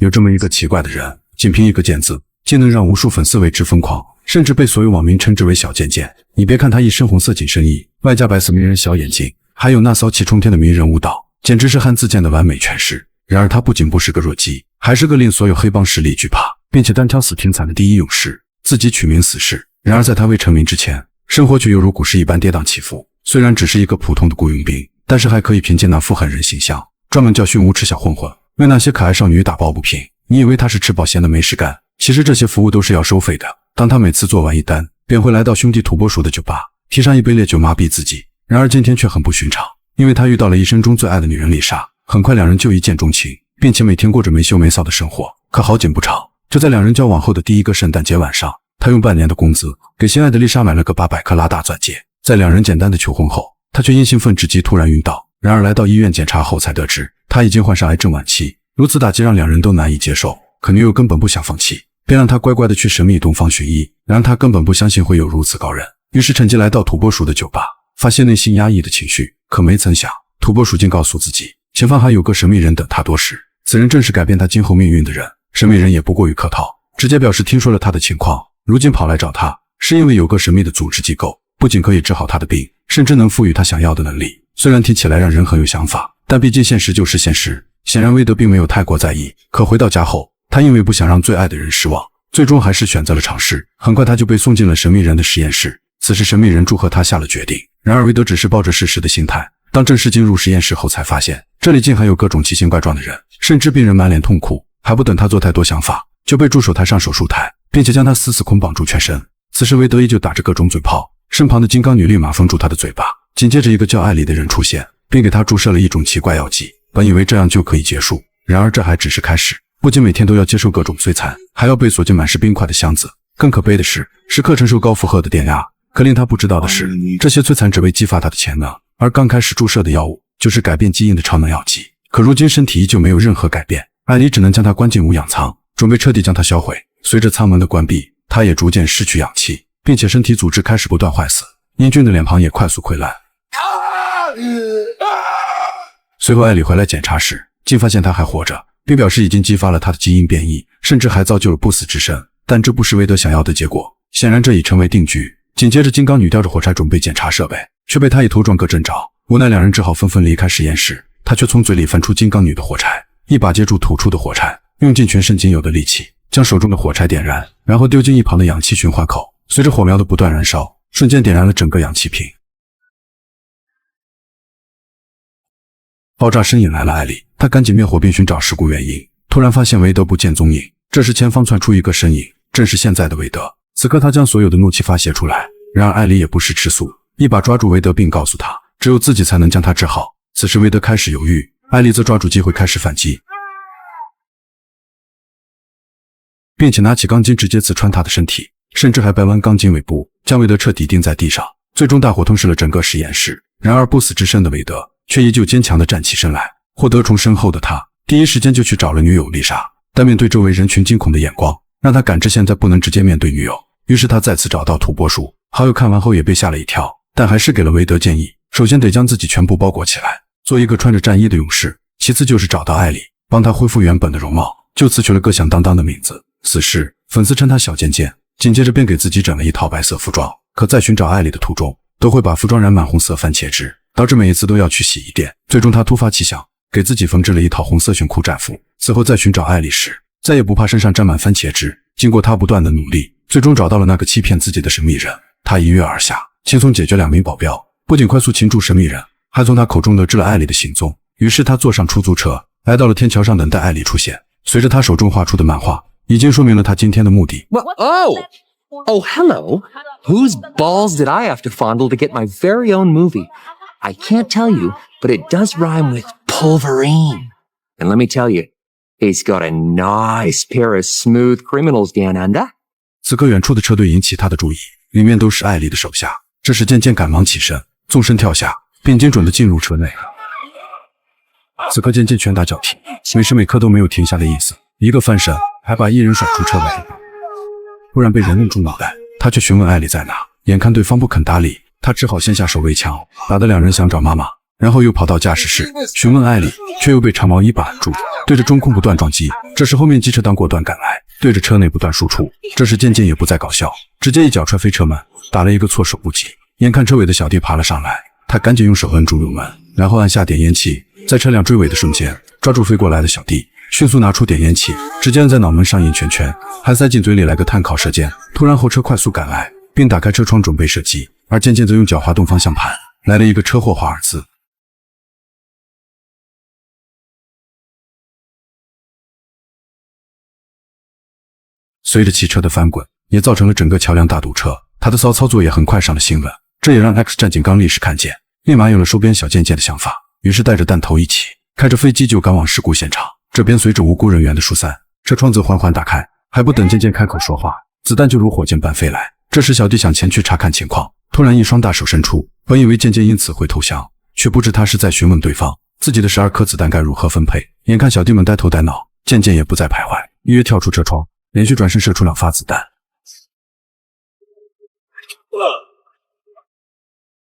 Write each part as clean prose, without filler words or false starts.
有这么一个奇怪的人，仅凭一个键字，竟能让无数粉丝为之疯狂，甚至被所有网民称之为小贱贱。你别看他一身红色紧身衣，外加白色迷人小眼睛，还有那骚气冲天的迷人舞蹈，简直是汉字键的完美诠释。然而他不仅不是个弱鸡，还是个令所有黑帮势力惧怕，并且单挑死挺惨的第一勇士，自己取名死士。然而在他未成名之前，生活却犹如股市一般跌宕起伏。虽然只是一个普通的雇佣兵，但是还可以凭借那副狠人形象，专门教训无耻小混混，为那些可爱少女打抱不平。你以为他是吃饱闲的没事干，其实这些服务都是要收费的。当他每次做完一单，便会来到兄弟土拨鼠的酒吧，提上一杯烈酒麻痹自己。然而今天却很不寻常，因为他遇到了一生中最爱的女人丽莎。很快两人就一见钟情，并且每天过着没羞没臊的生活。可好景不长，就在两人交往后的第一个圣诞节晚上，他用半年的工资给心爱的丽莎买了个800克拉大钻戒。在两人简单的求婚后，他却因兴奋之极突然晕倒。然而来到医院检查后才得知，他已经患上癌症晚期。如此打击让两人都难以接受，可女友根本不想放弃，便让他乖乖的去神秘东方寻医。然而他根本不相信会有如此高人，于是趁机来到土拨鼠的酒吧，发泄内心压抑的情绪。可没曾想，土拨鼠竟告诉自己，前方还有个神秘人等他多时，此人正是改变他今后命运的人。神秘人也不过于客套，直接表示听说了他的情况，如今跑来找他，是因为有个神秘的组织机构，不仅可以治好他的病，甚至能赋予他想要的能力。虽然听起来让人很有想法，但毕竟现实就是现实。显然韦德并没有太过在意，可回到家后，他因为不想让最爱的人失望，最终还是选择了尝试。很快他就被送进了神秘人的实验室。此时神秘人祝贺他下了决定，然而韦德只是抱着试试的心态。当正式进入实验室后，才发现这里竟还有各种奇形怪状的人，甚至病人满脸痛苦。还不等他做太多想法，就被助手抬上手术台，并且将他死死捆绑住全身。此时韦德依旧打着各种嘴炮，身旁的金刚女立马封住他的嘴巴。紧接着一个叫艾莉的人出现，并给他注射了一种奇怪药剂。本以为这样就可以结束，然而这还只是开始。不仅每天都要接受各种摧残，还要被锁进满是冰块的箱子。更可悲的是，时刻承受高负荷的电压。可令他不知道的是，这些摧残只为激发他的潜能，而刚开始注射的药物就是改变基因的超能药剂。可如今身体依旧没有任何改变，艾莉只能将他关进无氧舱，准备彻底将他销毁。随着舱门的关闭，他也逐渐失去氧气，并且身体组织开始不断坏死，英俊的脸庞也快速溃烂。随后艾莉回来检查时，竟发现他还活着，并表示已经激发了他的基因变异，甚至还造就了不死之身。但这不是韦德想要的结果，显然这已成为定局。紧接着金刚女叼着火柴准备检查设备，却被他一头撞个正着。无奈两人只好纷纷离开实验室，他却从嘴里翻出金刚女的火柴，一把接住吐出的火柴，用尽全身仅有的力气将手中的火柴点燃，然后丢进一旁的氧气循环口。随着火苗的不断燃烧，瞬间点燃了整个氧气瓶。爆炸声引来了艾莉，她赶紧灭火并寻找事故原因，突然发现韦德不见踪影。这时前方窜出一个身影，正是现在的韦德。此刻他将所有的怒气发泄出来，然而艾莉也不是吃素，一把抓住韦德并告诉他，只有自己才能将他治好。此时韦德开始犹豫，艾莉则抓住机会开始反击，并且拿起钢筋直接刺穿他的身体，甚至还掰弯钢筋尾部，将韦德彻底钉在地上。最终大火吞噬了整个实验室。然而不死之身的韦德却依旧坚强地站起身来。获得重生后的他第一时间就去找了女友丽莎，但面对周围人群惊恐的眼光，让他感知现在不能直接面对女友。于是他再次找到土拨鼠，好友看完后也被吓了一跳，但还是给了韦德建议，首先得将自己全部包裹起来，做一个穿着战衣的勇士。其次就是找到艾莉，帮他恢复原本的容貌，就此取了个响当当的名字死士。粉丝称他小贱贱，紧接着便给自己整了一套白色服装。可在寻找艾莉的途中，都会把服装染满红色番茄汁，导致每一次都要去洗衣店。最终他突发奇想，给自己缝制了一套红色炫酷战服。此后在寻找艾莉时，再也不怕身上沾满番茄汁。经过他不断的努力，最终找到了那个欺骗自己的神秘人。他一跃而下，轻松解决2名保镖，不仅快速擒住神秘人，还从他口中得知了艾莉的行踪。于是他坐上出租车，来到了天桥上等待艾莉出现。随着他手中画出的漫画，已经说明了他今天的目的。Oh, hello. Whose balls did I have to fondle to get my very own movie? I can't tell you, but it does rhyme with Pulverine. And let me tell you, he's got a nice pair of smooth criminals down under. 此刻远处的车队引起他的注意，里面都是艾莉的手下。这时渐渐赶忙起身，纵身跳下，并精准地进入车内。此刻渐渐拳打脚踢，每时每刻都没有停下的意思，一个翻身还把一人甩出车外。突然被人愣住脑袋，他却询问艾莉在哪，眼看对方不肯搭理，他只好先下手为强，打得两人想找妈妈。然后又跑到驾驶室询问艾莉，却又被长毛一把按住，对着中控不断撞击。这时后面机车当果断赶来，对着车内不断输出。这时渐渐也不再搞笑，直接一脚踹飞车门，打了一个措手不及。眼看车尾的小弟爬了上来，他赶紧用手摁住油门，然后按下点烟器，在车辆追尾的瞬间抓住飞过来的小弟，迅速拿出点烟器，直接按在脑门上一圈圈，还塞进嘴里来个碳烤射箭。突然后车快速赶来，并打开车窗准备射击，而渐渐则用脚滑动方向盘，来了一个车祸华尔兹。随着汽车的翻滚，也造成了整个桥梁大堵车。他的骚操作也很快上了新闻，这也让 X 战警刚力士看见，立马有了收编小贱贱的想法，于是带着弹头一起开着飞机就赶往事故现场。这边随着无辜人员的疏散，车窗子缓缓打开，还不等渐渐开口说话，子弹就如火箭般飞来。这时小弟想前去查看情况，突然一双大手伸出，本以为渐渐因此会投降，却不知他是在询问对方自己的12颗子弹该如何分配。眼看小弟们呆头呆脑，渐渐也不再徘徊，一跃跳出车窗，连续转身射出2发子弹。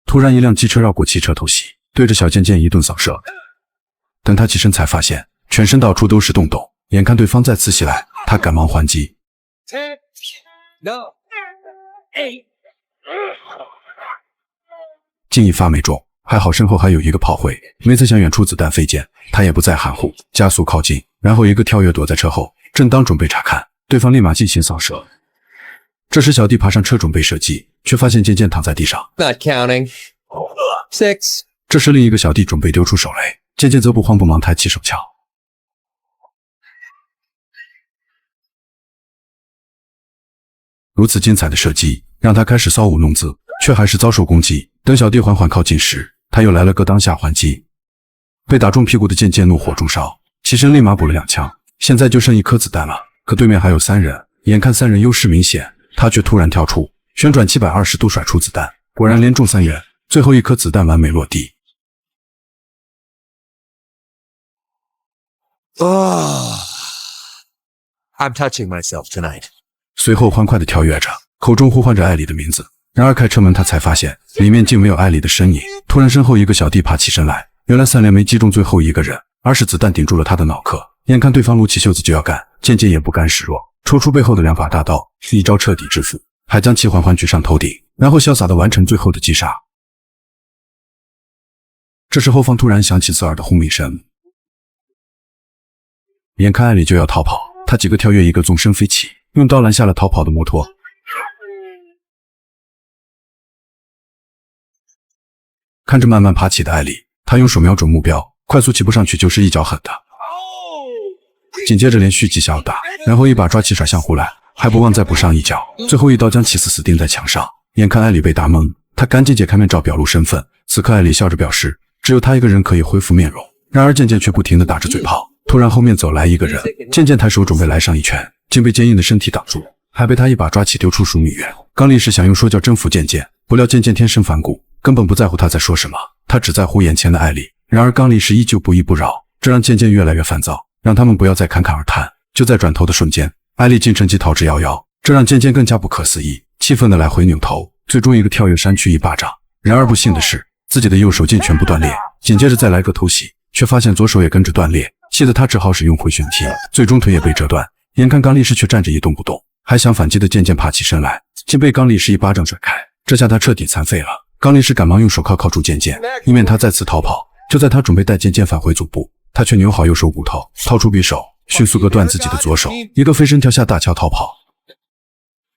突然一辆机车绕过汽车偷袭，对着小渐渐一顿扫射。等他起身才发现全身到处都是洞洞，眼看对方再次袭来，他赶忙还击。竟一发没中，还好身后还有一个炮灰，没曾想远处子弹飞溅，他也不再含糊，加速靠近，然后一个跳跃躲在车后，正当准备查看，对方立马进行扫射。这时小弟爬上车准备射击，却发现渐渐躺在地上。Not counting. 6. 这时另一个小弟准备丢出手雷，渐渐则不慌不忙抬起手枪。如此精彩的射击让他开始搔舞弄姿，却还是遭受攻击。等小弟缓缓靠近时，他又来了个当下还击，被打中屁股的渐渐怒火中烧，起身立马补了2枪。现在就剩1颗子弹了，可对面还有3人，眼看3人优势明显，他却突然跳出，旋转720度甩出子弹，果然连中3人，最后1颗子弹完美落地。I'm touching myself tonight. 随后欢快地跳跃着，口中呼唤着艾莉的名字。然而开车门他才发现里面竟没有艾莉的身影。突然身后一个小弟爬起身来，原来3连没击中最后一个人，而是子弹顶住了他的脑壳。眼看对方撸起袖子就要干，渐渐也不甘示弱，抽出背后的2把大刀，一招彻底制服，还将其缓缓举上头顶，然后潇洒地完成最后的击杀。这时后方突然响起刺耳的轰鸣声，眼看艾莉就要逃跑，他几个跳跃一个纵身飞起，用刀拦下了逃跑的摩托。看着慢慢爬起的艾莉，他用手瞄准目标，快速起步上去就是一脚狠的，紧接着连续几下打，然后一把抓起甩向护栏，还不忘再补上一脚，最后一刀将其死钉在墙上。眼看艾莉被打懵，他赶紧解开面罩表露身份。此刻艾莉笑着表示只有他一个人可以恢复面容，然而渐渐却不停地打着嘴炮。突然后面走来一个人，渐渐抬手准备来上一拳，竟被坚硬的身体挡住，还被他一把抓起丢出数米远。刚力士想用说教征服渐渐，不料渐渐天生反骨，根本不在乎他在说什么，他只在乎眼前的艾莉。然而刚力士依旧不依不饶，这让渐渐越来越烦躁，让他们不要再侃侃而谈。就在转头的瞬间，艾莉竟趁机逃之夭夭，这让渐渐更加不可思议，气愤地来回扭头，最终一个跳跃扇去一巴掌。然而不幸的是，自己的右手竟全部断裂，紧接着再来个偷袭，却发现左手也跟着断裂，气得他只好使用回旋踢，最终腿也被折断。眼看刚力士却站着一动不动，还想反击的渐渐爬起身来，竟被刚力士一巴掌甩开，这下他彻底残废了。刚力士赶忙用手铐铐住渐渐，以免他再次逃跑。就在他准备带渐渐返回总部，他却扭好右手骨头，掏出匕首，迅速割断自己的左手，一个飞身跳下大桥逃跑。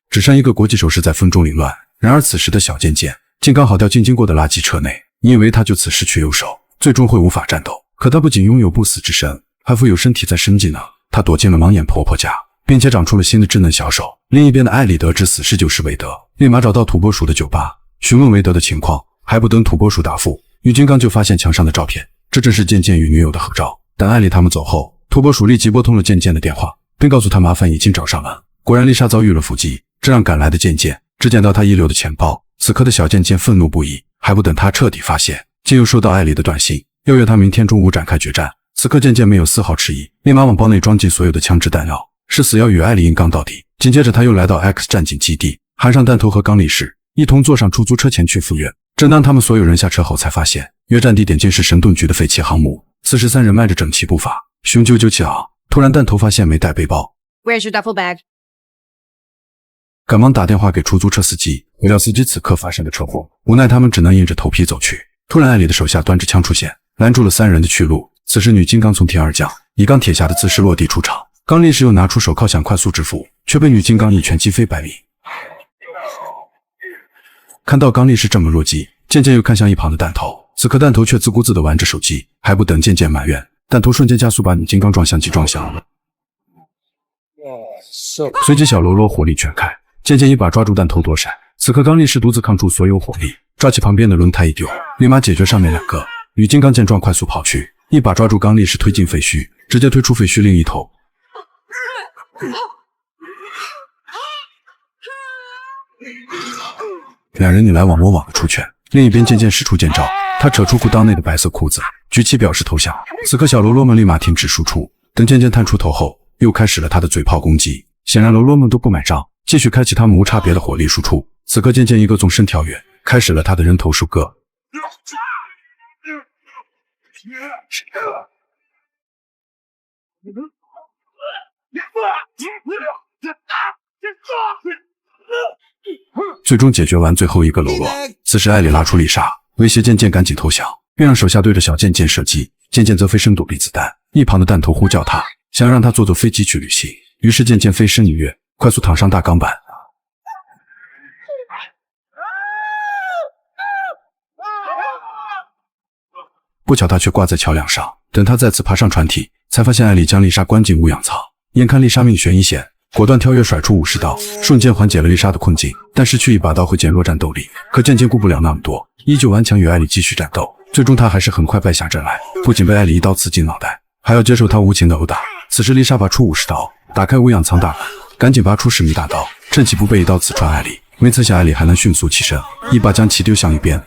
只剩一个国际手势在风中凌乱。然而此时的小渐渐竟刚好掉进经过的垃圾车内，你以为他就此失去右手，最终会无法战斗，可他不仅拥有不死之身，还附有身体在生技能。他躲进了盲眼婆婆家，并且长出了新的稚嫩小手。另一边的艾莉得知死士就是韦德，立马找到土拨鼠的酒吧，询问韦德的情况。还不等土拨鼠答复，女金刚就发现墙上的照片，这正是渐渐与女友的合照。等艾莉他们走后，土拨鼠立即拨通了渐渐的电话，并告诉他麻烦已经找上门。果然丽莎遭遇了伏击，这让赶来的渐渐只捡到他遗留的钱包。此刻的小渐渐愤怒不已，还不等他彻底发现，竟又收到艾莉的短信，要约他明天中午展开决战。此刻渐渐没有丝毫迟疑，立马往包内装进所有的枪支弹药，誓死要与艾莉硬刚到底。紧接着他又来到 X 战警基地，含上弹头和刚力士，一同坐上出租车前去赴约。正当他们所有人下车后，才发现约战地点竟是神盾局的废弃航母。此时三人迈着整齐步伐，雄赳赳气昂。突然弹头发现没带背包， Where's your duffel bag? 赶忙打电话给出租车司机，不料司机此刻发生的车祸，无奈他们只能硬着头皮走去。突然艾莉的手下端着枪出现，拦住了三人的去路。此时女金刚从天而降，以钢铁侠的姿势落地出场。刚力士又拿出手铐想快速制服，却被女金刚一拳击飞百米。看到刚力士这么弱鸡，渐渐又看向一旁的弹头，此刻弹头却自顾自地玩着手机，还不等渐渐埋怨，弹头瞬间加速把女金刚撞向即撞向了。随即小喽啰火力全开，渐渐一把抓住弹头躲闪。此刻刚力士独自抗住所有火力，抓起旁边的轮胎一丢，立马解决上面两个。女金刚见状快速跑去，一把抓住刚力士推进废墟，直接推出废墟另一头。两人你来往我往的出拳，另一边渐渐使出剑招，他扯出裤裆内的白色裤子，举起表示投降。此刻小喽啰们立马停止输出，等渐渐探出头后，又开始了他的嘴炮攻击。显然喽啰们都不买账，继续开启他们无差别的火力输出。此刻渐渐一个纵身跳跃，开始了他的人头收割。最终解决完最后一个喽啰。此时艾莉拉出丽莎，威胁渐渐赶紧投降，并让手下对着小渐渐射击，渐渐则飞身躲避子弹。一旁的弹头呼叫他，想让他坐飞机去旅行。于是渐渐飞身一跃，快速躺上大钢板。不巧他却挂在桥梁上，等他再次爬上船体，才发现艾莉将丽莎关进无氧舱。眼看丽莎命悬一线，果断跳跃甩出50刀，瞬间缓解了丽莎的困境。但失去一把刀会减弱战斗力，可渐渐顾不了那么多，依旧顽强与艾莉继续战斗。最终他还是很快败下阵来，不仅被艾莉一刀刺进脑袋，还要接受她无情的殴打。此时丽莎拔出50刀，打开无氧舱大门，赶紧拔出10米大刀，趁其不备一刀刺穿艾莉。没曾想艾莉还能迅速起身，一把将其丢向一边。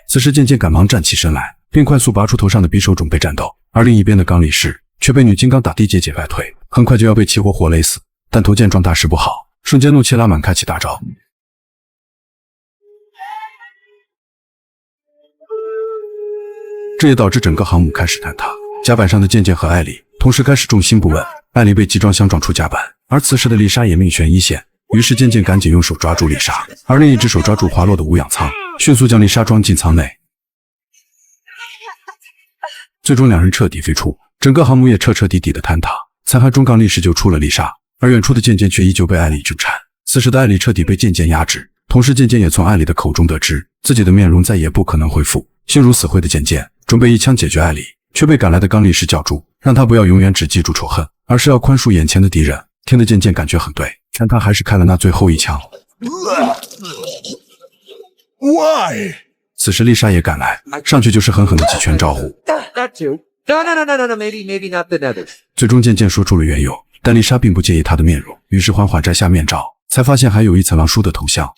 此时渐渐赶忙站起身来，并快速拔出头上的匕首准备战斗，而另一边的刚力士却被女金刚打地结解败退，很快就要被其活活勒死。弹头见状大事不好，瞬间怒气拉满，开启大招。这也导致整个航母开始坍塌，甲板上的渐渐和艾莉同时开始重心不稳，艾莉被集装箱撞出甲板，而此时的丽莎也命悬一线。于是渐渐赶紧用手抓住丽莎，而另一只手抓住滑落的无氧舱，迅速将丽莎装进舱内。最终两人彻底飞出，整个航母也彻彻底底的坍塌。残骸中刚力士救出了丽莎，而远处的渐渐却依旧被艾莉纠缠。此时的艾莉彻底被渐渐压制，同时渐渐也从艾莉的口中得知自己的面容再也不可能恢复。心如死灰的渐渐准备一枪解决艾莉，却被赶来的刚力士叫住，让他不要永远只记住仇恨，而是要宽恕眼前的敌人。听得渐渐感觉很对，但他还是开了那最后一枪。Why? 此时丽莎也赶来，上去就是狠狠的几拳招呼。 That too. No. Maybe not the nethers. 最终渐渐说出了缘由，但丽莎并不介意他的面容，于是缓缓摘下面罩，才发现还有一层狼叔的头像。